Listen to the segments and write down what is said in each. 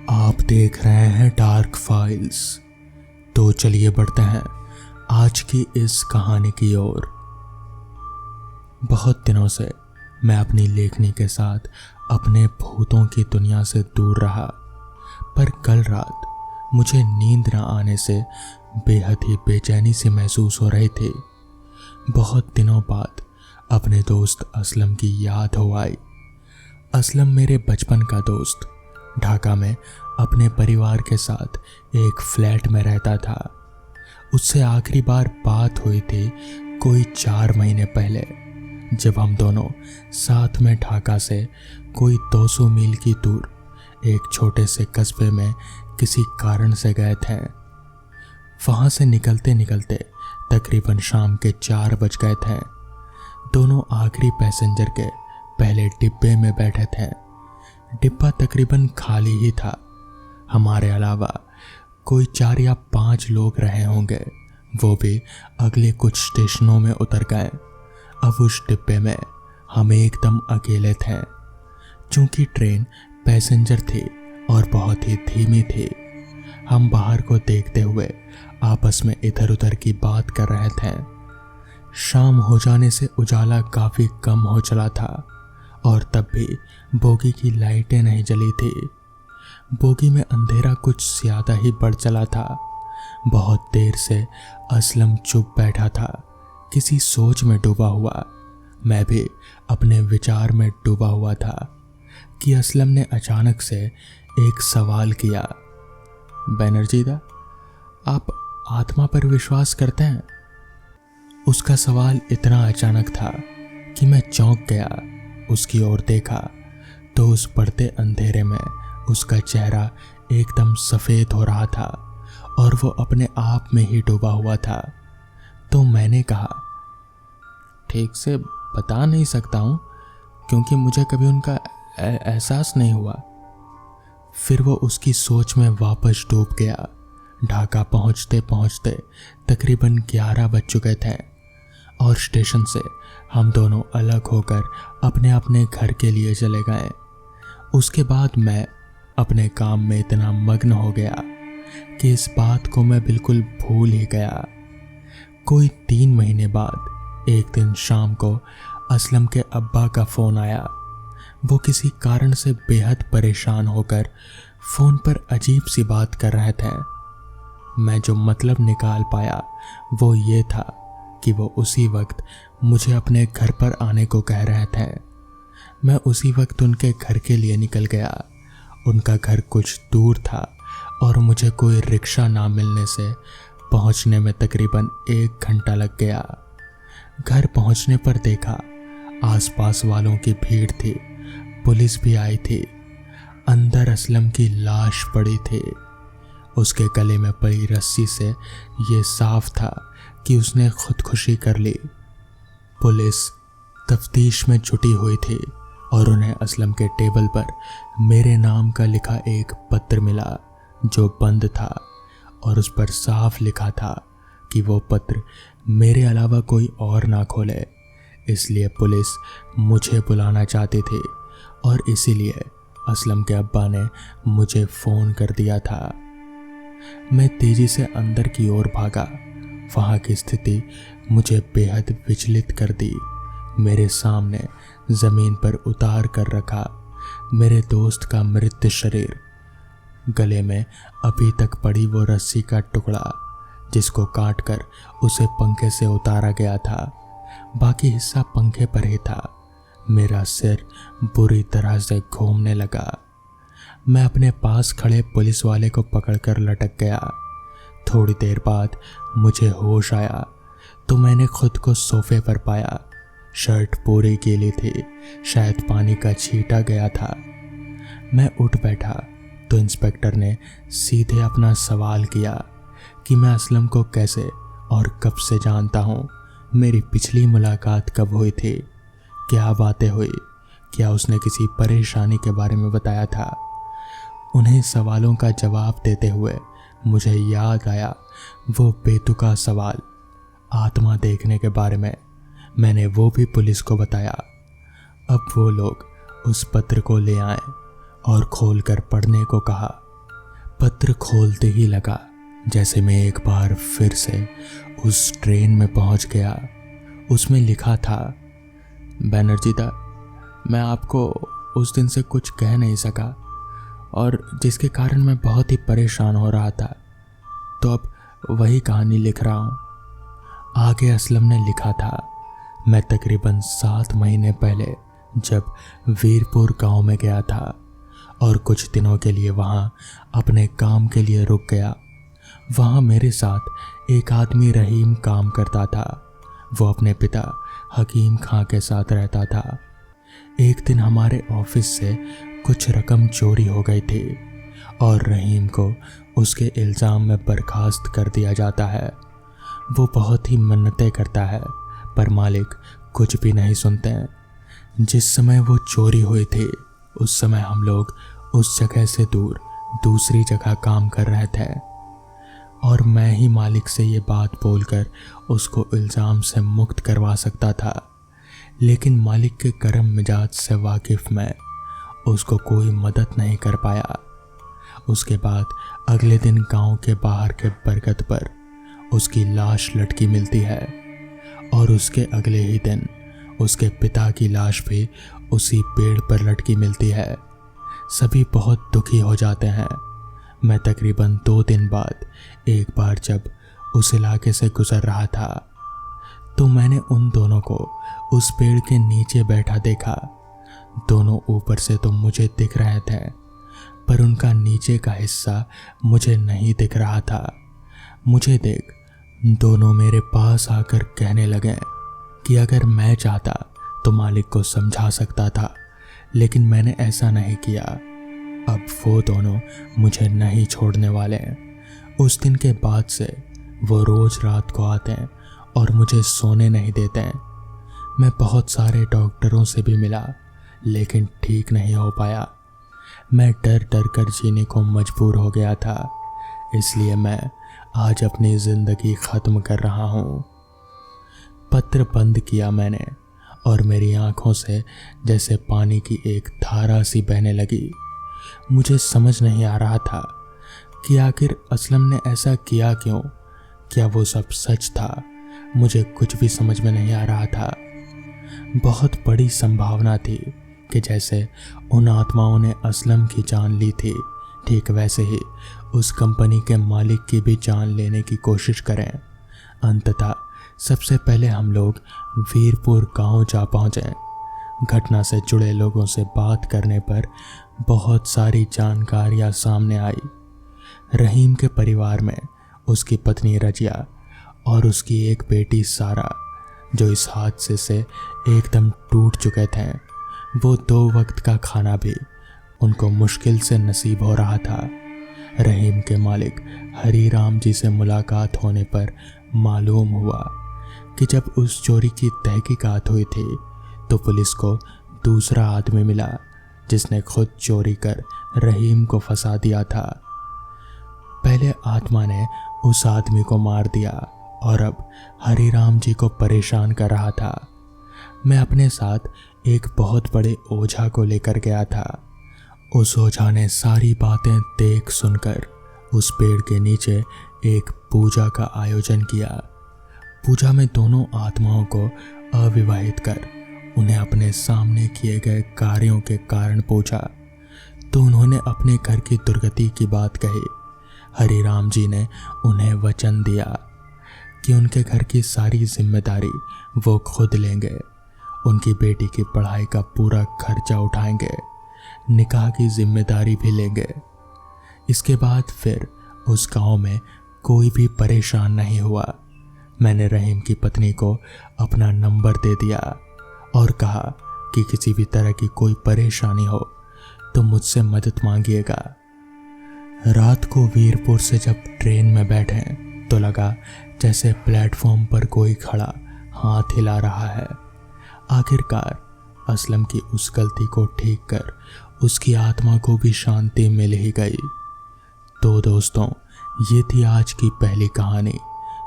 आप देख रहे हैं डार्क फाइल्स। तो चलिए बढ़ते हैं आज की इस कहानी की ओर। बहुत दिनों से मैं अपनी लेखनी के साथ अपने भूतों की दुनिया से दूर रहा, पर कल रात मुझे नींद न आने से बेहद ही बेचैनी सी महसूस हो रही थी। बहुत दिनों बाद अपने दोस्त असलम की याद हो आई। असलम मेरे बचपन का दोस्त ढाका में अपने परिवार के साथ एक फ्लैट में रहता था। उससे आखिरी बार बात हुई थी कोई 4 महीने पहले, जब हम दोनों साथ में ढाका से कोई 200 मील की दूर एक छोटे से कस्बे में किसी कारण से गए थे। वहां से निकलते निकलते तकरीबन शाम के 4 बज गए थे। दोनों आखिरी पैसेंजर के पहले डिब्बे में बैठे थे। डिब्बा तकरीबन खाली ही था। हमारे अलावा कोई 4 या 5 लोग रहे होंगे, वो भी अगले कुछ स्टेशनों में उतर गए। अब उस डिब्बे में हम एकदम अकेले थे। चूंकि ट्रेन पैसेंजर थी और बहुत ही धीमी थी, हम बाहर को देखते हुए आपस में इधर उधर की बात कर रहे थे। शाम हो जाने से उजाला काफी कम हो चला था और तब भी बोगी की लाइटें नहीं जली थी। बोगी में अंधेरा कुछ ज्यादा ही बढ़ चला था। बहुत देर से असलम चुप बैठा था, किसी सोच में डूबा हुआ। मैं भी अपने विचार में डूबा हुआ था कि असलम ने अचानक से एक सवाल किया। बनर्जी दा, आप आत्मा पर विश्वास करते हैं? उसका सवाल इतना अचानक था कि मैं चौंक गया। उसकी ओर देखा तो उस बढ़ते अंधेरे में उसका चेहरा एकदम सफेद हो रहा था और वो अपने आप में ही डूबा हुआ था। तो मैंने कहा, ठीक से बता नहीं सकता हूं क्योंकि मुझे कभी उनका एहसास नहीं हुआ। फिर वो उसकी सोच में वापस डूब गया। ढाका पहुंचते पहुंचते तकरीबन 11 बज चुके थे और स्टेशन से हम दोनों अलग होकर अपने अपने घर के लिए चले गए। उसके बाद मैं अपने काम में इतना मग्न हो गया कि इस बात को मैं बिल्कुल भूल ही गया। कोई 3 महीने बाद एक दिन शाम को असलम के अब्बा का फोन आया। वो किसी कारण से बेहद परेशान होकर फोन पर अजीब सी बात कर रहे थे। मैं जो मतलब निकाल पाया वो ये था कि वो उसी वक्त मुझे अपने घर पर आने को कह रहे थे। मैं उसी वक्त उनके घर के लिए निकल गया। उनका घर कुछ दूर था और मुझे कोई रिक्शा ना मिलने से पहुंचने में तकरीबन 1 घंटा लग गया। घर पहुंचने पर देखा आसपास वालों की भीड़ थी, पुलिस भी आई थी। अंदर असलम की लाश पड़ी थी। उसके गले में पड़ी रस्सी से ये साफ था कि उसने खुदकुशी कर ली। पुलिस तफ्तीश में जुटी हुई थी और उन्हें असलम के टेबल पर मेरे नाम का लिखा एक पत्र मिला जो बंद था और उस पर साफ लिखा था कि वो पत्र मेरे अलावा कोई और ना खोले। इसलिए पुलिस मुझे बुलाना चाहती थी और इसीलिए असलम के अब्बा ने मुझे फ़ोन कर दिया था। मैं तेजी से अंदर की ओर भागा। वहाँ की स्थिति मुझे बेहद विचलित कर दी। मेरे सामने ज़मीन पर उतार कर रखा मेरे दोस्त का मृत शरीर, गले में अभी तक पड़ी वो रस्सी का टुकड़ा जिसको काटकर उसे पंखे से उतारा गया था। बाकी हिस्सा पंखे पर ही था। मेरा सिर बुरी तरह से घूमने लगा। मैं अपने पास खड़े पुलिस वाले को पकड़कर लटक गया। थोड़ी देर बाद मुझे होश आया तो मैंने खुद को सोफे पर पाया। शर्ट पूरी गीली थी, शायद पानी का छींटा गया था। मैं उठ बैठा तो इंस्पेक्टर ने सीधे अपना सवाल किया कि मैं असलम को कैसे और कब से जानता हूँ, मेरी पिछली मुलाकात कब हुई थी, क्या बातें हुई, क्या उसने किसी परेशानी के बारे में बताया था। उन्हें सवालों का जवाब देते हुए मुझे याद आया वो बेतुका सवाल आत्मा देखने के बारे में। मैंने वो भी पुलिस को बताया। अब वो लोग उस पत्र को ले आए और खोलकर पढ़ने को कहा। पत्र खोलते ही लगा जैसे मैं एक बार फिर से उस ट्रेन में पहुंच गया। उसमें लिखा था, बैनर्जी दा, मैं आपको उस दिन से कुछ कह नहीं सका और जिसके कारण मैं बहुत ही परेशान हो रहा था, तो अब वही कहानी लिख रहा हूँ। आगे असलम ने लिखा था, मैं तकरीबन 7 महीने पहले जब वीरपुर गांव में गया था और कुछ दिनों के लिए वहाँ अपने काम के लिए रुक गया। वहाँ मेरे साथ एक आदमी रहीम काम करता था। वो अपने पिता हकीम खां के साथ रहता था। एक दिन हमारे ऑफिस से कुछ रकम चोरी हो गई थी और रहीम को उसके इल्ज़ाम में बर्खास्त कर दिया जाता है। वो बहुत ही मन्नतें करता है पर मालिक कुछ भी नहीं सुनते हैं। जिस समय वो चोरी हुई थी उस समय हम लोग उस जगह से दूर दूसरी जगह काम कर रहे थे और मैं ही मालिक से ये बात बोलकर उसको इल्ज़ाम से मुक्त करवा सकता था, लेकिन मालिक के गर्म मिजाज से वाकिफ मैं उसको कोई मदद नहीं कर पाया। उसके बाद अगले दिन गांव के बाहर के बरगद पर उसकी लाश लटकी मिलती है और उसके अगले ही दिन उसके पिता की लाश भी उसी पेड़ पर लटकी मिलती है। सभी बहुत दुखी हो जाते हैं। मैं तकरीबन 2 दिन बाद एक बार जब उस इलाके से गुजर रहा था तो मैंने उन दोनों को उस पेड़ के नीचे बैठा देखा। दोनों ऊपर से तो मुझे दिख रहे थे पर उनका नीचे का हिस्सा मुझे नहीं दिख रहा था। मुझे देख दोनों मेरे पास आकर कहने लगे कि अगर मैं चाहता तो मालिक को समझा सकता था, लेकिन मैंने ऐसा नहीं किया। अब वो दोनों मुझे नहीं छोड़ने वाले हैं। उस दिन के बाद से वो रोज रात को आते हैं और मुझे सोने नहीं देते हैं। मैं बहुत सारे डॉक्टरों से भी मिला लेकिन ठीक नहीं हो पाया। मैं डर डर कर जीने को मजबूर हो गया था, इसलिए मैं आज अपनी ज़िंदगी ख़त्म कर रहा हूँ। पत्र बंद किया मैंने और मेरी आंखों से जैसे पानी की एक धारा सी बहने लगी। मुझे समझ नहीं आ रहा था कि आखिर असलम ने ऐसा किया क्यों। क्या वो सब सच था? मुझे कुछ भी समझ में नहीं आ रहा था। बहुत बड़ी संभावना थी कि जैसे उन आत्माओं ने असलम की जान ली थी, ठीक वैसे ही उस कंपनी के मालिक की भी जान लेने की कोशिश करें। अंततः सबसे पहले हम लोग वीरपुर गांव जा पहुंचे। घटना से जुड़े लोगों से बात करने पर बहुत सारी जानकारियां सामने आई। रहीम के परिवार में उसकी पत्नी रजिया और उसकी एक बेटी सारा, जो इस हादसे से एकदम टूट चुके थे, वो 2 वक्त का खाना भी उनको मुश्किल से नसीब हो रहा था। रहीम के मालिक हरीराम जी से मुलाकात होने पर मालूम हुआ कि जब उस चोरी की तहकीकात हुई थी तो पुलिस को दूसरा आदमी मिला जिसने खुद चोरी कर रहीम को फंसा दिया था। पहले आत्मा ने उस आदमी को मार दिया और अब हरीराम जी को परेशान कर रहा था। मैं अपने साथ एक बहुत बड़े ओझा को लेकर गया था। उस ओझा ने सारी बातें देख सुनकर उस पेड़ के नीचे एक पूजा का आयोजन किया। पूजा में दोनों आत्माओं को अविवाहित कर उन्हें अपने सामने किए गए कार्यों के कारण पूछा तो उन्होंने अपने घर की दुर्गति की बात कही। हरिराम जी ने उन्हें वचन दिया कि उनके घर की सारी जिम्मेदारी वो खुद लेंगे, उनकी बेटी की पढ़ाई का पूरा खर्चा उठाएंगे, निकाह की जिम्मेदारी भी लेंगे। इसके बाद फिर उस गांव में कोई भी परेशान नहीं हुआ। मैंने रहीम की पत्नी को अपना नंबर दे दिया और कहा कि किसी भी तरह की कोई परेशानी हो तो मुझसे मदद मांगिएगा। रात को वीरपुर से जब ट्रेन में बैठे तो लगा जैसे प्लेटफॉर्म पर कोई खड़ा हाथ हिला रहा है। आखिरकार असलम की उस गलती को ठीक कर उसकी आत्मा को भी शांति मिल ही गई। तो दोस्तों, ये थी आज की पहली कहानी।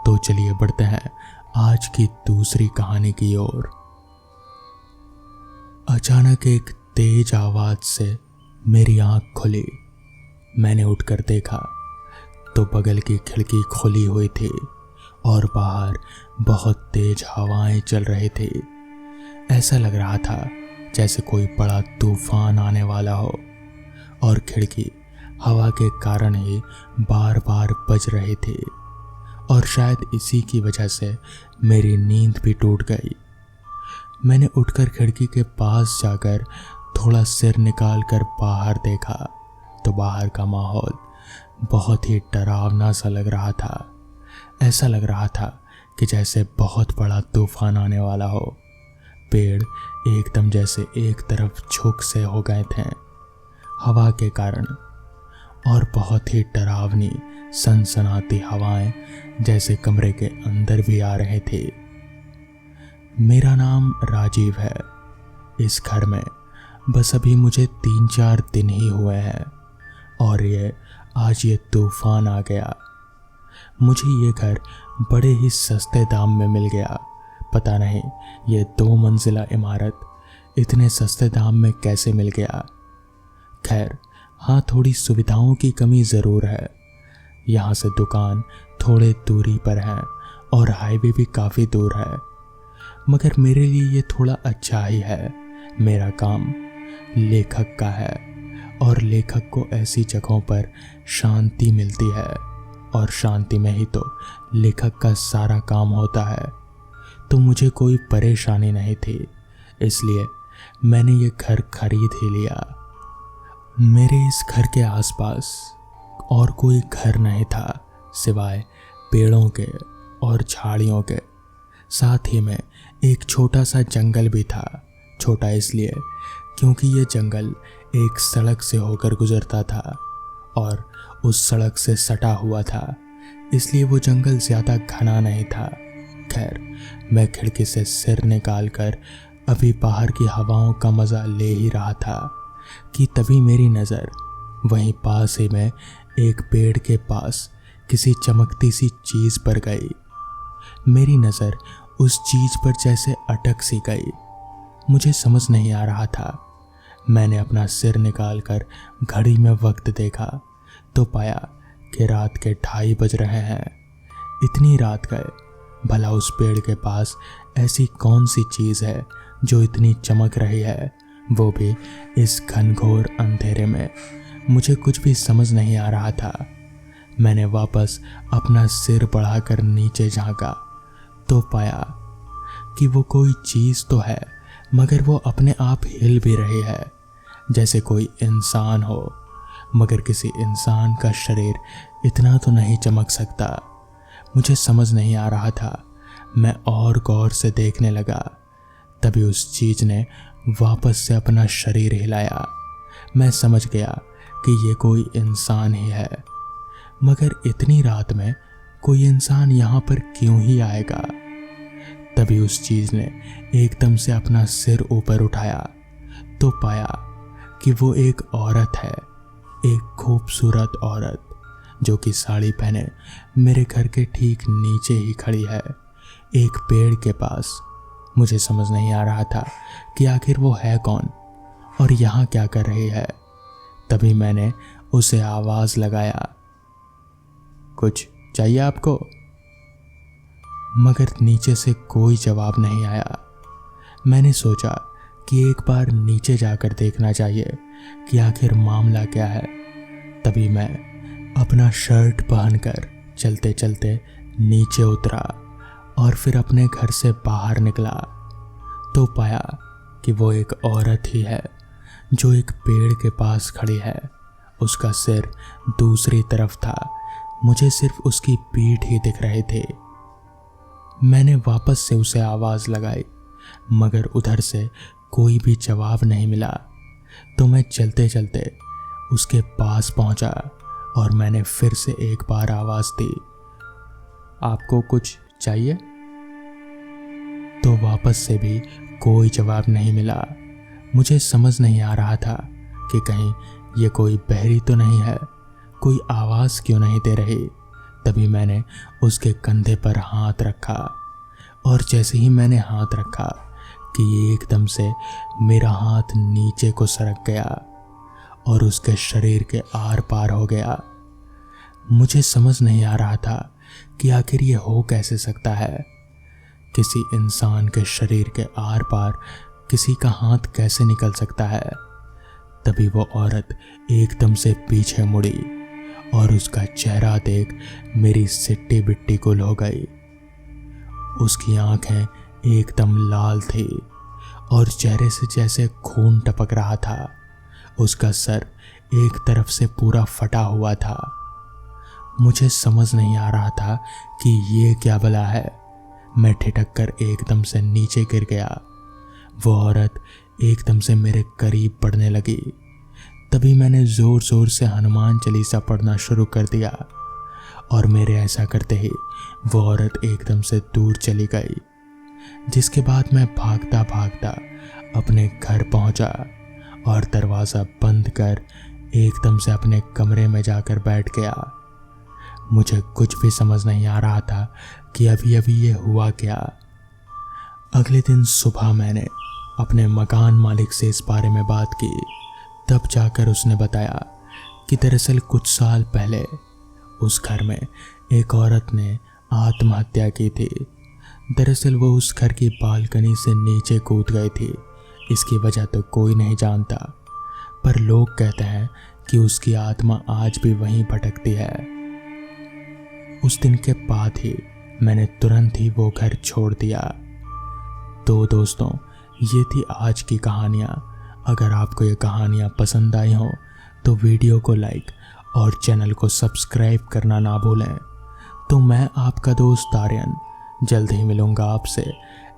तो चलिए बढ़ते हैं आज की दूसरी कहानी की ओर। अचानक एक तेज आवाज से मेरी आंख खुली मैंने उठकर देखा तो बगल की खिड़की खुली हुई थी और बाहर बहुत तेज हवाएं चल रहे थे। ऐसा लग रहा था जैसे कोई बड़ा तूफान आने वाला हो और खिड़की हवा के कारण ही बार बार बज रहे थे और शायद इसी की वजह से मेरी नींद भी टूट गई। मैंने उठकर खिड़की के पास जाकर थोड़ा सिर निकाल कर बाहर देखा तो बाहर का माहौल बहुत ही डरावना सा लग रहा था। ऐसा लग रहा था कि जैसे बहुत बड़ा तूफान आने वाला हो। पेड़ एकदम जैसे एक तरफ झुक से हो गए थे हवा के कारण और बहुत ही डरावनी सनसनाती हवाएं जैसे कमरे के अंदर भी आ रहे थे। मेरा नाम राजीव है। इस घर में बस अभी मुझे 3-4 दिन ही हुए हैं और आज ये तूफान आ गया। मुझे ये घर बड़े ही सस्ते दाम में मिल गया। पता नहीं ये 2 मंजिला इमारत इतने सस्ते दाम में कैसे मिल गया। खैर हाँ, थोड़ी सुविधाओं की कमी ज़रूर है। यहाँ से दुकान थोड़े दूरी पर है और हाईवे भी काफ़ी दूर है, मगर मेरे लिए ये थोड़ा अच्छा ही है। मेरा काम लेखक का है और लेखक को ऐसी जगहों पर शांति मिलती है और शांति में ही तो लेखक का सारा काम होता है। तो मुझे कोई परेशानी नहीं थी, इसलिए मैंने ये घर खरीद ही लिया। मेरे इस घर के आसपास और कोई घर नहीं था सिवाय पेड़ों के और झाड़ियों के। साथ ही में एक छोटा सा जंगल भी था। छोटा इसलिए क्योंकि ये जंगल एक सड़क से होकर गुजरता था और उस सड़क से सटा हुआ था, इसलिए वो जंगल ज़्यादा घना नहीं था। खैर मैं खिड़की से सिर निकाल कर अभी बाहर की हवाओं का मज़ा ले ही रहा था कि तभी मेरी नज़र वहीं पास ही में एक पेड़ के पास किसी चमकती सी चीज़ पर गई। मेरी नज़र उस चीज़ पर जैसे अटक सी गई। मुझे समझ नहीं आ रहा था। मैंने अपना सिर निकालकर घड़ी में वक्त देखा तो पाया कि रात के 2:30 बज रहे हैं। इतनी रात गए, भला उस पेड़ के पास ऐसी कौन सी चीज़ है जो इतनी चमक रही है, वो भी इस घनघोर अंधेरे में। मुझे कुछ भी समझ नहीं आ रहा था। मैंने वापस अपना सिर बढ़ाकर नीचे झांका तो पाया कि वो कोई चीज़ तो है, मगर वो अपने आप हिल भी रही है जैसे कोई इंसान हो, मगर किसी इंसान का शरीर इतना तो नहीं चमक सकता। मुझे समझ नहीं आ रहा था। मैं और गौर से देखने लगा, तभी उस चीज़ ने वापस से अपना शरीर हिलाया। मैं समझ गया कि ये कोई इंसान ही है, मगर इतनी रात में कोई इंसान यहाँ पर क्यों ही आएगा। तभी उस चीज़ ने एकदम से अपना सिर ऊपर उठाया तो पाया कि वो एक औरत है, एक खूबसूरत औरत जो कि साड़ी पहने मेरे घर के ठीक नीचे ही खड़ी है, एक पेड़ के पास। मुझे समझ नहीं आ रहा था कि आखिर वो है कौन और यहाँ क्या कर रही है। तभी मैंने उसे आवाज़ लगाया, कुछ चाहिए आपको? मगर नीचे से कोई जवाब नहीं आया। मैंने सोचा कि एक बार नीचे जाकर देखना चाहिए कि आखिर मामला क्या है। तभी मैं अपना शर्ट पहनकर चलते चलते नीचे उतरा और फिर अपने घर से बाहर निकला तो पाया कि वो एक औरत ही है जो एक पेड़ के पास खड़ी है। उसका सिर दूसरी तरफ था, मुझे सिर्फ उसकी पीठ ही दिख रहे थे। मैंने वापस से उसे आवाज़ लगाई, मगर उधर से कोई भी जवाब नहीं मिला। तो मैं चलते चलते उसके पास पहुंचा और मैंने फिर से एक बार आवाज़ दी, आपको कुछ चाहिए? तो वापस से भी कोई जवाब नहीं मिला। मुझे समझ नहीं आ रहा था कि कहीं ये कोई बहरी तो नहीं है, कोई आवाज़ क्यों नहीं दे रही। तभी मैंने उसके कंधे पर हाथ रखा और जैसे ही मैंने हाथ रखा कि एकदम से मेरा हाथ नीचे को सरक गया और उसके शरीर के आर पार हो गया। मुझे समझ नहीं आ रहा था कि आखिर ये हो कैसे सकता है। किसी इंसान के शरीर के आर पार किसी का हाथ कैसे निकल सकता है। तभी वो औरत एकदम से पीछे मुड़ी और उसका चेहरा देख मेरी सिट्टी बिट्टी गुल हो गई। उसकी आंखें एकदम लाल थी और चेहरे से जैसे खून टपक रहा था। उसका सर एक तरफ से पूरा फटा हुआ था। मुझे समझ नहीं आ रहा था कि ये क्या भला है। मैं ठिठक कर एकदम से नीचे गिर गया। वो औरत एकदम से मेरे करीब बढ़ने लगी। तभी मैंने जोर जोर से हनुमान चालीसा पढ़ना शुरू कर दिया और मेरे ऐसा करते ही वो औरत एकदम से दूर चली गई। जिसके बाद मैं भागता भागता अपने घर पहुंचा और दरवाज़ा बंद कर एकदम से अपने कमरे में जाकर बैठ गया। मुझे कुछ भी समझ नहीं आ रहा था कि अभी अभी ये हुआ क्या। अगले दिन सुबह मैंने अपने मकान मालिक से इस बारे में बात की। तब जाकर उसने बताया कि दरअसल कुछ साल पहले उस घर में एक औरत ने आत्महत्या की थी। दरअसल वो उस घर की बालकनी से नीचे कूद गई थी। इसकी वजह तो कोई नहीं जानता, पर लोग कहते हैं कि उसकी आत्मा आज भी वहीं भटकती है। उस दिन के बाद ही मैंने तुरंत ही वो घर छोड़ दिया। तो दोस्तों, ये थी आज की कहानियाँ। अगर आपको ये कहानियाँ पसंद आई हों तो वीडियो को लाइक और चैनल को सब्सक्राइब करना ना भूलें। तो मैं आपका दोस्त आर्यन जल्द ही मिलूँगा आपसे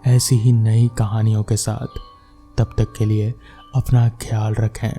ऐसी ही नई कहानियों के साथ। तब तक के लिए अपना ख्याल रखें।